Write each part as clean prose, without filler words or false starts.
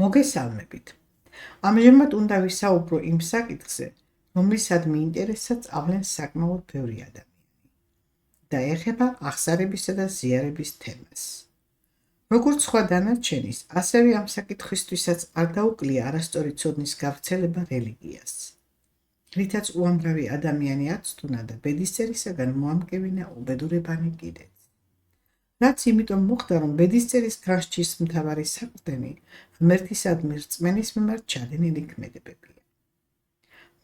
მოგესალმებით. ამჟამად უნდა ვისაუბრო იმ საკითხზე, რომლისადმი ინტერესსაც ავლენს საკმაოდ ბევრი ადამიანი და ეხება აღსარებისა და ზიარების თემას. როგორც სხვა დანარჩენის, ასევე ამ საკითხვისთვისაც არ დაუკლია არასწორი ცოდნის გავრცელება რელიგიას, რითაც უამრავი ადამიანი აცტუნა და ბედისწერისაგან მოამკევინა უბედურებანი კიდეც. რაც იმიტომ მოხდა, რომ ბედისწერის გრანჩის მთავარი საყრდენი ღმერთისადმი რწმენის მიმართ ჩადენილი ქმედებებია.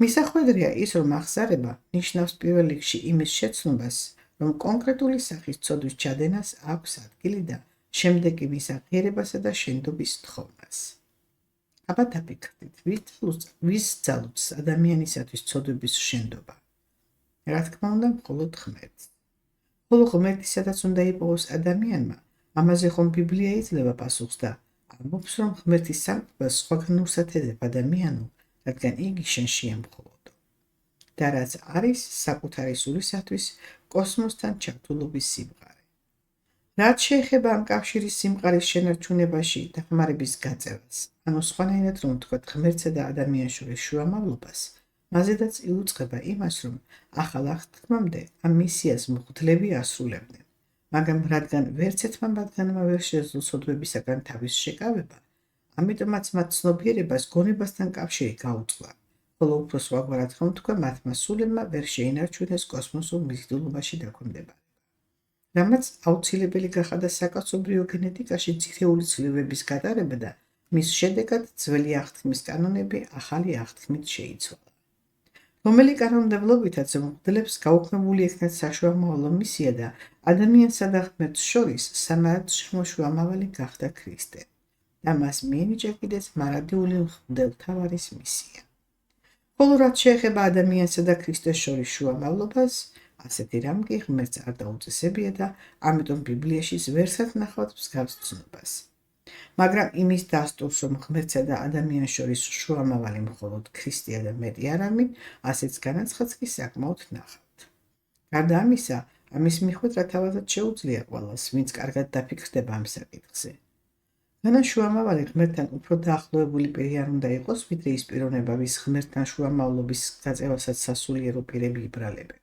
მისახვედრია ის, რომ აღსარება ნიშნავს პირველ რიგში იმის შეცნობას, რომ კონკრეტული სახის ცოდვის ჩადენას აქვს ადგილი და შემდეგ კი მის აღიარებასა და შენდობის თხოვნას. აბა დაფიქრდით, ვის ძალუძს ადამიანისათვის ცოდვების შენდობა? რა თქმა უნდა, მხოლოდ ღმერთს. ხოლო ღმერთისადაც უნდა იპოვოს ადამიანმა, ამაზე ხომ ბიბლია იძლევა პასუხს და ამბობს, რომ ღმერთის სამყაროს სხვაგან ურსათეძებ ადამიანო, რადგან იგი შენშია მხოლოდო. და რაც არის საკუთარი სულისათვის კოსმოსთან ჩართულობის სიმყარე. რაც შეეხება ამ კავშირის სიმყარის შენარჩუნებაში დახმარების გაწევას, ანუ სხვანაირად რომ ვთქვათ, ღმერთსა და ადამიანს შორის შუამავლობას, მაზედაც იუწყება იმას, რომ ახალ აღთქმამდე ამ მისიას მღვდლები ასრულებდნენ, მაგრამ რადგან ვერც ერთმა მათგანმა ვერ შეძლო ცოდვებისაგან თავის შეკავება, ამიტომაც მათ ცნობიერებას გონებასთან კავშირი გაუწყლა, ხოლო უფრო სხვაგვარად რომ ვთქვა, მათმა სულებმა ვერ შეინარჩუნეს კოსმოსურ მიზიდულობაში დაქვემდებარება. რამაც აუცილებელი გახადა საკაცობრიო გენეტიკაში ძირეული ცვლილებების გატარება და მის შედეგად ძველი აღთქმის კანონები ახალი აღთქმით შეიცვალა. რომელი კანონმდებლობითაც მღვდლებს გაუქმებული ექნათ საშუამავლო მისია და ადამიანსა და ღმერთს შორის სამართლშემო შუამავალი გახდა ქრისტე და მას მიენიჭა კიდეც მარადიული მღვდელმთავარის მისია. ხოლო რაც შეეხება ადამიანსა და ქრისტეს შორის შუამავლობას, ასეთი რამ კი ღმერთს არ დაუწესებია და ამიტომ ბიბლიაში ვერსად ნახავთ მსგავს ცნობას. მაგრამ იმის დასტურს, რომ ღმერთსა და ადამიანს შორის შუამავალი მხოლოდ ქრისტეა და მეტი არავინ, ასეც განაცხადს კი საკმაოდ ნახავთ. გარდა ამისა, ამის მიხვედრა თავადაც შეუძლია ყველას, ვინც კარგად დაფიქრდება ამ საკითხზე. განა შუამავალი ღმერთთან უფრო დაახლოებული პირი არ უნდა იყოს, ვიდრე ის პიროვნება, ვის ღმერთთან შუამავლობის გაწევასაც სასულიერო პირები იბრალებენ.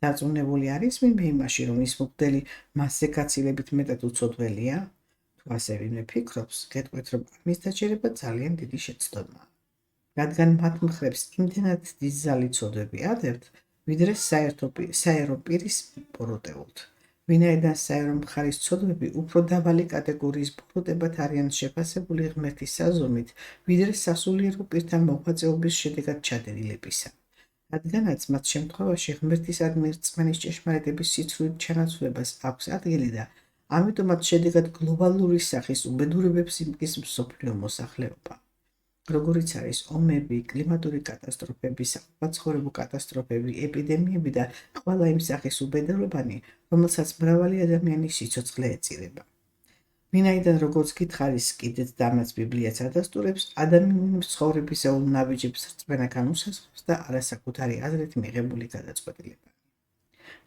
დარწმუნებული არის ვინმე იმაში, რომ ის მღვდელი მასზე გაცილებით მეტად უცოდველია? თუ ასე ვინმე ფიქრობს, გეტყვით, რომ ამის დაჯერება ძალიან დიდი შეცდომაა. რადგან მათ მხრებს იმდენად დიდი ზალი ცოდვები ადებთ, ვიდრე საერო პირის ბოროტეულთ. ვინაიდან საერო მხარის ცოდვები უფრო დაბალი კატეგორიის ბოროტებად არიან შეფასებული ღმერთის საზომით, ვიდრე სასულიერო პირთან მოღვაწეობის შედეგად ჩადენილებისა. რადგანაც მათ შემთხვევაში ღმერთისადმი რწმენის ჭეშმარიტების სიცრუით ჩანაცვლებას აქვს ადგილი და ამიტომაც შედეგად გლობალური სახის უბედურებებს იმკის მსოფლიო მოსახლეობა. როგორიც არის ომები, კლიმატური კატასტროფები, საყოფაცხოვრებო კატასტროფები, ეპიდემიები და ყველა იმ სახის უბედურებანი, რომელსაც მრავალი ადამიანის სიცოცხლე ეწირება. ვინაიდან როგორც გითხარის კიდეც და ამაც ბიბლიაც ადასტურებს, ადამიანის ცხოვრებისეულ ნაბიჯებს რწმენა განუსაზღვრავს და არასაკუთარი აზრით მიღებული გადაწყვეტილებანი.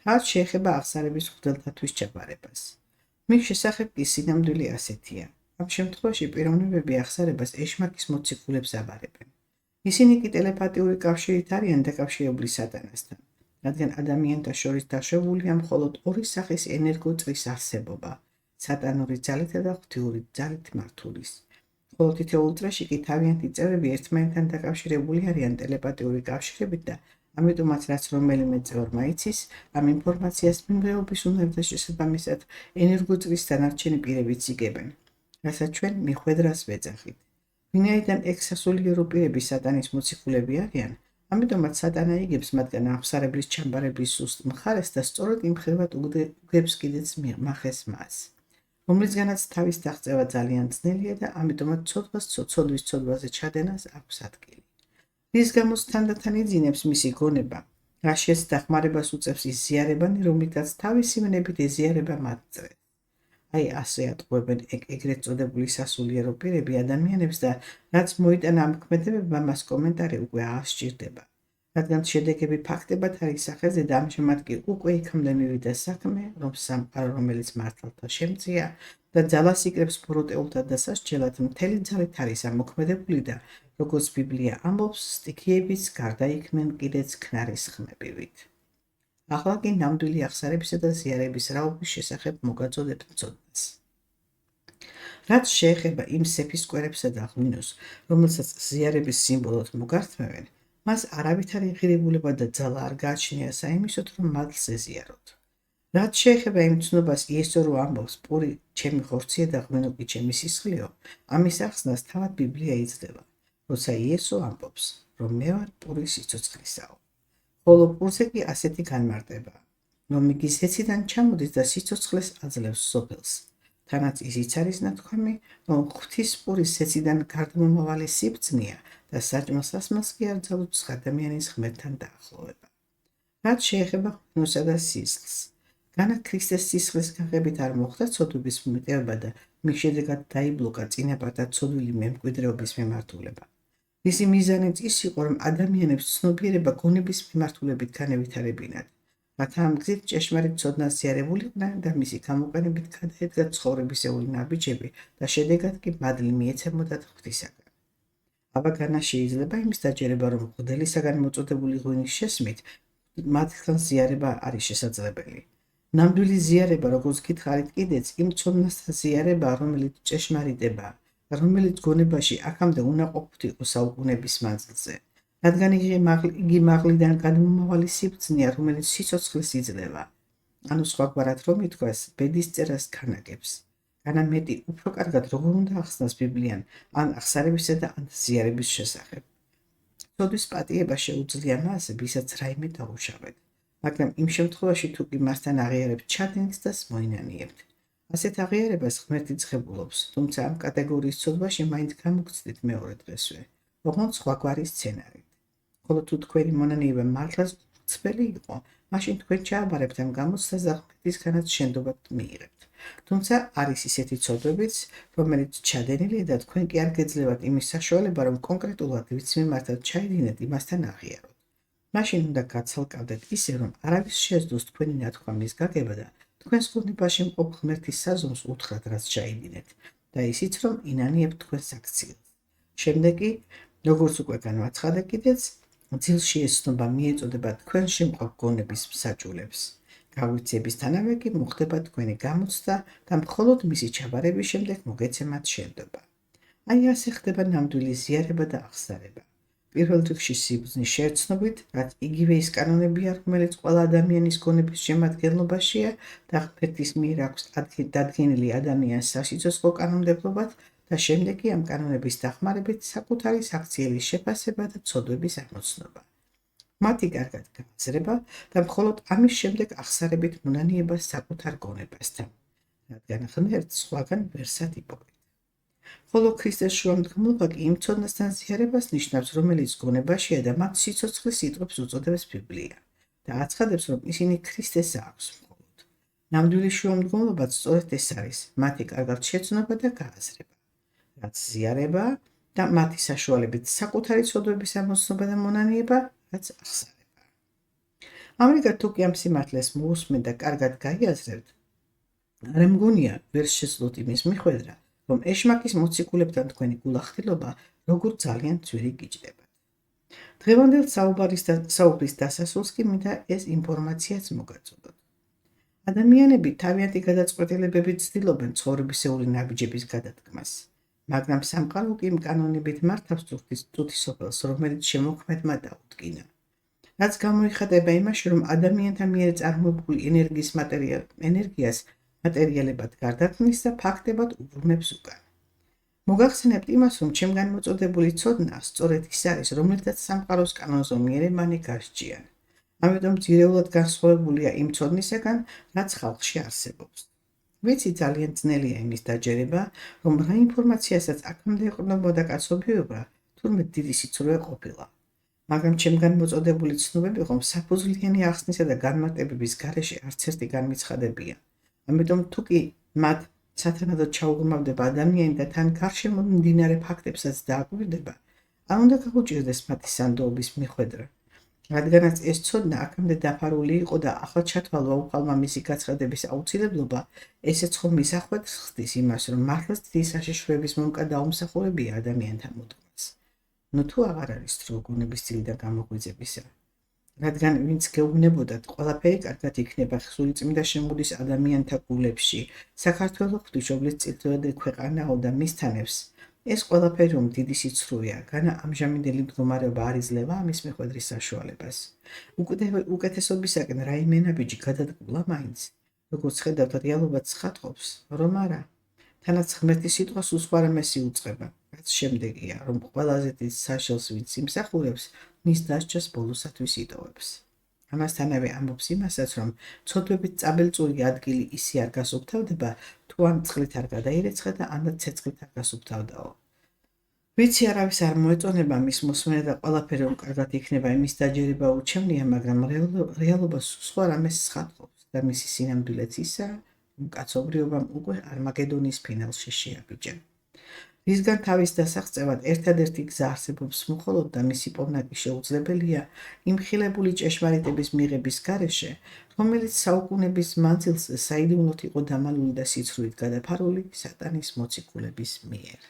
რაც შეეხება აღსარების მღვდელთათვის ჩაბარებას. მის შესახებ კი სინამდვილე ასეთია. ამ შემთხვევაში პიროვნებები აღსარებას ეშმაკის მოციქულებს აბარებენ. ისინი კი ტელეპათიური კავშირით არიან დაკავშირებული სატანასთან, რადგან ადამიანთა შორის დაშვებულია მხოლოდ ორი სახის ენერგოწრის არსებობა, სატანური ძალითა და ღვთიური ძალით მართულის. ხოლო თითოეულ წრეში კი თავიანთი წევრები ერთმანეთთან დაკავშირებული არიან ტელეპათიური კავშირებით და ამიტომაც რაც რომელიმე წევრმა იცის, ამ ინფორმაციას მიმღეობის უნართა შესაბამისად ენერგოწრის დანარჩენი პირებიც იგებენ, რასაც ჩვენ მიხვედრას ვეძახით. ვინაიდან ექსასულიერო პირები სატანის მოციქულები არიან, ამიტომაც სატანა იგებს მათგან აღსარებლის ჩამბარების სუსტ მხარეს და სწორედ იმ ხრივად უგებს კიდეც მახეს მას, რომლისგანაც თავის დაღწევა ძალიან ძნელია და ამიტომაც ცოდვის ცოდვაზე ჩადენას აქვს ადგილი. რის გამოც თანდათან იძინებს მისი გონება, რაშიაც დახმარებას უწევს ის ზიარებანი, რომლითაც თავისი ვნებით ეზიარება მათ წრეს. აი ასე ატყუებენ ეგრეთ წოდებული სასულიერო პირები ადამიანებს და რაც მოიტანა ამ ქმედებებმა, მას კომენტარი უკვე არ სჭირდება. რადგან შედეგები ფაქტებად არ ისახეს და ამჟამად კი უკვე იქამდე მივიდა საქმე, რომ სამყარო, რომელიც მართალთა შემწია და ძალას იკრებს ბოროტეულთა დასასჯელად, მთელი ძალით არის ამოქმედებული და როგორც ბიბლია ამბობს, სტიქიების გარდა იქმნენ კიდეც ქნარის ხმებივით. ახლა კი ნამდვილი აღსარებისა და ზიარების რაობის შესახებ მოგაწოდებთ ცოდნას. რაც შეეხება იმ სეფისკვერებსა და ღვინოს, რომელსაც ზიარების სიმბოლოდ მოგართმევენ, მას არავითარი ღირებულება და ძალა არ გააჩნია საიმისოდ, რომ მათს ეზიაროთ. რაც შეეხება იმ ცნობას იესო რო ამბობს, პური ჩემი ხორცია და ღვინო კი ჩემი სისხლიო, ამის ახსნას თავად ბიბლია იძლევა, როცა იესო ამბობს, რომ მე ვარ პური სიცოცხლისაო. ხოლო პურზე კი ასეთი განმარტება, რომ იგი ზეციდან ჩამოდის და სიცოცხლეს აძლევს სოფელს. თანაც ისიც არის ნათქვამი, რომ ღვთის პურის ზეციდან გარდამომავალი სიბრძნეა და საჭმელ სასმელს კი არ ძალუძს ადამიანის ღმერთთან დაახლოვება. რაც შეეხება ღვინოსა და სისხლს, განა ქრისტეს სისხლის გაღებით არ მოხდა ცოდვების მიტევება და მის შედეგად დაიბლოკა წინაპართა ცოდვილი მემკვიდრეობის მიმართულება. მისი მიზანიც ის იყო, რომ ადამიანებს ცნობიერება გონების მიმართულებით განევითარებინათ, რათა ამ გზით ჭეშმარიტ ცოდნას ზიარებულიყვნენ და მისი გამოყენებით გადაედგათ ცხოვრებისეული ნაბიჯები და შედეგად კი მადლი მიეცემოდათ ღვთისაგან. აბა შეიძლება იმის დაჯერება, რომ მღვდელისაგან მოწოდებული ღვინის შესმით მათთან ზიარება არის შესაძლებელი. ნამდვილი ზიარება, როგორც გითხარით კიდეც, იმ ცოდნასთან ზიარება, რომელიც ჭეშმარიტება, რომელიც გონებაში აქამდე უნაყოფოდ იყო საუკუნეების მანძილზე, რადგან იგი მაღლიდან გადმომავალი სიბრძნეა, რომელიც სიცოცხლეს იძლევა. ანუ სხვაგვარად რომ ითქვას, ბედის წერას ქანაგებს. განა მეტი უფრო კარგად როგორ უნდა ახსნას ბიბლიამ ან აღსარებისა და ან ზიარების შესახებ. ცოდვის პატიება შეუძლია მას, ვისაც რაიმე დაუშავეთ, მაგრამ იმ შემთხვევაში თუ კი მასთან აღიარებთ ჩადენს და მოინანიებთ. ასეთ აღიარებას ღმერთი ცხებულობს, თუმცა ამ კატეგორიის ცოდვაში მაინც გამოგცდით მეორე დღესვე, ოღონდ სხვაგვარი სცენარით. ხოლო თუ თქვენი მონანიება მართლაც გრძელი იყო, მაშინ თქვენ ჩააბარებთ ამ გამოცდას და ღმერთისგანაც შენდობად მიიღებთ. თუმცა არის ისეთი ცოდვებიც, რომელიც ჩადენილია და თქვენ კი არ გეძლევათ იმის საშუალება, რომ კონკრეტულად ვის მიმართად ჩაიდინეთ იმასთან აღიაროთ. მაშინ უნდა გაცალკავდეთ ისე, რომ არავის შეეძლოს თქვენი ნათქვამის გაგება და თქვენს გონებაში მყოფ ღმერთის საზომს უთხრათ, რაც ჩაიდინეთ და ისიც, რომ ინანიებთ თქვენს აქციელს. შემდეგ კი, როგორც უკვე განვაცხადე კიდეც, ძილში ეს ცნობა მიეწოდება თქვენში მყოფ გონების მსაჯულებს. გაგვიცემისთანავე კი მოხდება თქვენი გამოცდა და მხოლოდ მისი ჩაბარების შემდეგ მოგეცემათ შენდობა. აი ასე ხდება ნამდვილი ზიარება და აღსარება. პირველ რიგში სიბრძნის შერცნობით, რაც იგივე ის კანონებია, რომელიც ყველა ადამიანის გონების შემადგენლობაშია და ღმერთის მიერ აქვს დადგენილი ადამიანის სასიცოცხლო კანონმდებლობად და შემდეგ კი ამ კანონების დახმარებით საკუთარი საქციელის შეფასება და ცოდვების ამოცნობა. მათი კარგად გააზრება და მხოლოდ ამის შემდეგ აღსარებით მონანიება საკუთარ გონებასთან, რადგან ღმერთს სხვაგან ვერსად იპოვეთ. ხოლო ქრისტეს შუამდგომლობა კი იმ ცოდნასთან ზიარებას ნიშნავს, რომელიც გონებაშია და მათ სიცოცხლის სიტყვებს უწოდებს ბიბლია და აცხადებს, რომ ისინი ქრისტეს აქვს მხოლოდ. ნამდვილი შუამდგომლობაც სწორედ ეს არის, მათი კარგად შეცნობა და გააზრება, რაც ზიარება და მათი საშუალებით საკუთარი ცოდვების ამოცნობა და მონანიება, რაც აღსარება. ამრიგად თუ კი ამ სიმართლეს მოусმენ და კარგად გაიაზრებთ, არ მგონია ვერ შეძლოთ იმის მიხვედრა, რომ ეშმაკის მოციქულებთან თქვენი გულახდილობა როგორ ძალიან ძვირი გიჯდებათ. დღევანდელ საუბრის დასასრულს კი მინდა ეს ინფორმაციაც მოგაწოდოთ. ადამიანები თავიანთი გადაწყვეტილებებით ცდილობენ ცხოვრებისეული ნაბიჯების გადადგმას, მაგრამ სამყარო კი იმ კანონებით მართავს წუთისოფელს, რომელიც შემოქმედმა დაუდგინა. რაც გამოიხატება იმაში, რომ ადამიანთა მიერ წარმოებული ენერგიას მატერიალებად გარდაქმნის და ფაქტებად უბრუნებს უკან. მოგახსენებთ იმას, რომ ჩემგან მოწოდებული ცოდნა სწორედ ის არის, რომელთაც სამყაროს კანონზე მიერებანი გასჯიან. ამიტომ ძირეულად განსხვავებულია იმ ცოდნისაგან, რაც ხალხში არსებობს. ვიცი ძალიან ძნელია იმის დაჯერება, რომ რა ინფორმაციასაც აქამდე ეყრდნობოდა კაცობრიობა, თურმე დიდი სიცრუე ყოფილა. მაგრამ ჩემგან მოწოდებული ცნობები ხომ საფუძვლიანი ახსნისა და განმარტებების გარეშე არც ერთი განმეცხადებიან. ამიტომ თუ კი მათ სათანადოდ ჩაუღრმავდება ადამიანი და თან გარშემო მდინარე ფაქტებსაც დააკვირდება, არ უნდა გაგუჭირდეს მათი სანდოობის მიხვედრა. რადგანაც ეს ცოდნა აქამდე დაფარული იყო და ახლა ჩათვალვა უხალმა მისი გაცხადების აუცილებლობა, ესეც ხომ მისახვედრს ხდის იმას, რომ მართლაც დიდი საშიშროების მომკა დაუმსახურებია ადამიანთა მოდგმას. ნუ თუ აღარ არის დრო გონების ძილიდან გამოგვიძებისა. რადგან ვინც გეუბნებოდათ, ყველაფერი კარგად იქნება, სულიწმინდა შემოდის ადამიანთა გულებში, საქართველო ღვთისმშობლის წითელი ქვეყანაო და მისთანებს, ეს ყველაფერი რომ დიდი სიცრუეა, განა ამჟამინდელი მდგომარეობა არ იძლევა ამის მიხვედრის საშუალებას. უკეთესობისაკენ რაიმე ნაბიჯი გადადგმულა მაინც, როგორც ხედავთ, რეალობა ცხადყოფს, რომ არა. თანაც ღმერთის სიტყვას უსხვარამესი უწყება, რაც შემდეგია, რომ ყველაზე დიდ საშელს ვინც იმსახურებს, მის დასჯას ბოლოსათვის იტოვებს. ამასთანავე ამბობს იმასაც, რომ ცოდვებით წაბელწური ადგილი ისე არ გასუფთავდება, თუ ან წყლით არ გადაირეცხა და ანაც ცეცხლით არ გასუფთავდაო. ვიცი არავის არ მოეწონება მის მოსმენა და ყველაფერი რომ კარგად იქნება იმის დაჯერება უჩემნია, მაგრამ რეალობა სხვა რამეს ცხადყოფს და მისი სინამდვილეც ისაა, რომ კაცობრიობამ უკვე არმაგედონის ფინალში შეაბიჯა. რისგან თავის დასაღწევად ერთადერთი გზა არსებობს მხოლოდ და მისი პოვნაკი შეუძლებელია იმ ხილებული ჭეშმარიტების მიღების გარეშე, რომელიც საუკუნების მანძილზე საიდუმლოდ იყო დამალული და სიცრუით გადაფარული სატანის მოციქულების მიერ.